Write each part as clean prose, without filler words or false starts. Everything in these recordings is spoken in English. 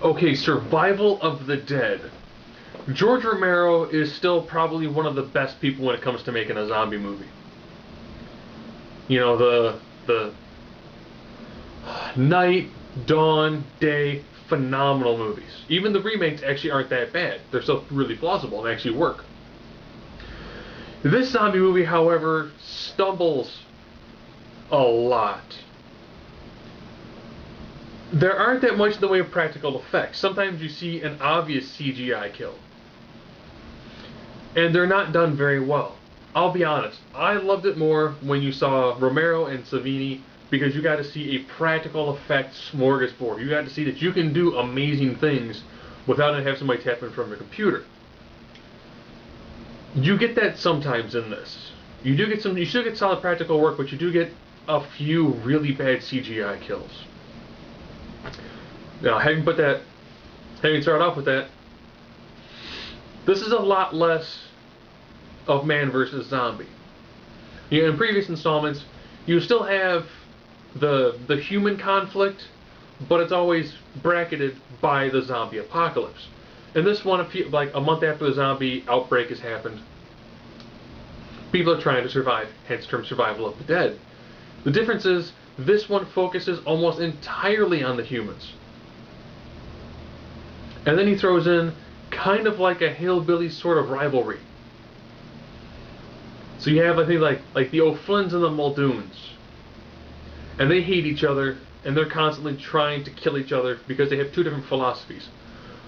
Okay, survival of the dead. George Romero is still probably one of the best people when it comes to making a zombie movie. You know, the night, dawn, day, phenomenal movies. Even the remakes actually aren't that bad. They're still really plausible and actually work. This zombie movie, however, stumbles a lot. There aren't that much in the way of practical effects. Sometimes you see an obvious CGI kill, and they're not done very well. I'll be honest, I loved it more when you saw Romero and Savini because you got to see a practical effects smorgasbord. You got to see that you can do amazing things without having somebody tap in from a computer. You get that sometimes in this. You still get solid practical work, but you do get a few really bad CGI kills. Now, having started off with that, this is a lot less of man versus zombie. You know, in previous installments, you still have the human conflict, but it's always bracketed by the zombie apocalypse. In this one, like a month after the zombie outbreak has happened, people are trying to survive, hence the term survival of the dead. The difference is this one focuses almost entirely on the humans. And then he throws in kind of like a hillbilly sort of rivalry. So you have, I think, like the O'Flynns and the Muldoons, and they hate each other, and they're constantly trying to kill each other because they have two different philosophies.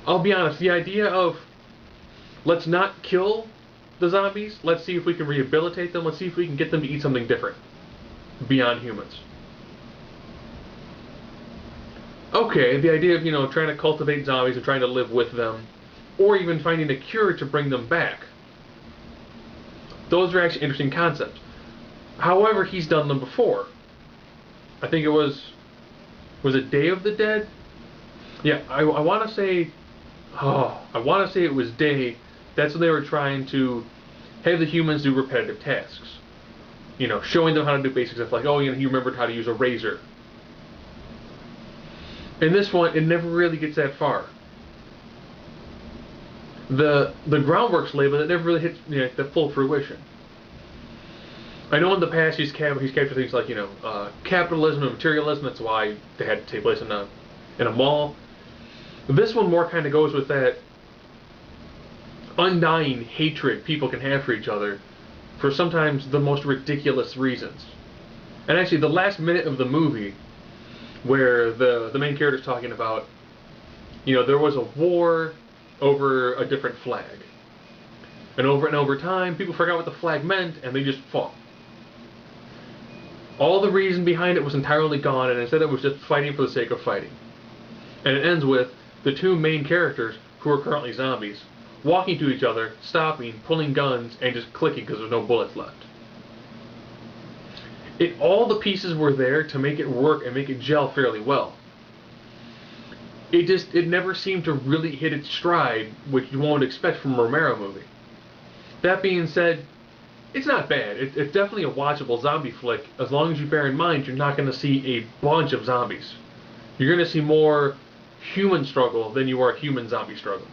I'll be honest, the idea of let's not kill the zombies, let's see if we can rehabilitate them, let's see if we can get them to eat something different beyond humans. Okay, the idea of, trying to cultivate zombies and trying to live with them, or even finding a cure to bring them back. Those are actually interesting concepts. However, he's done them before. I think was it Day of the Dead? Yeah, I want to say, I want to say it was Day. That's when they were trying to have the humans do repetitive tasks. Showing them how to do basic stuff like, oh, you remembered how to use a razor. In this one, it never really gets that far. The groundwork's laid, but it never really hits the full fruition. I know in the past he's captured things like capitalism and materialism. That's why they had to take place in a mall. This one more kind of goes with that undying hatred people can have for each other for sometimes the most ridiculous reasons. And actually, the last minute of the movie, where the main character's talking about, there was a war over a different flag. And over time, people forgot what the flag meant, and they just fought. All the reason behind it was entirely gone, and instead it was just fighting for the sake of fighting. And it ends with the two main characters, who are currently zombies, walking to each other, stopping, pulling guns, and just clicking because there's no bullets left. All the pieces were there to make it work and make it gel fairly well. It never seemed to really hit its stride, which you won't expect from a Romero movie. That being said, it's not bad. It's definitely a watchable zombie flick, as long as you bear in mind you're not going to see a bunch of zombies. You're going to see more human struggle than you are human zombie struggle.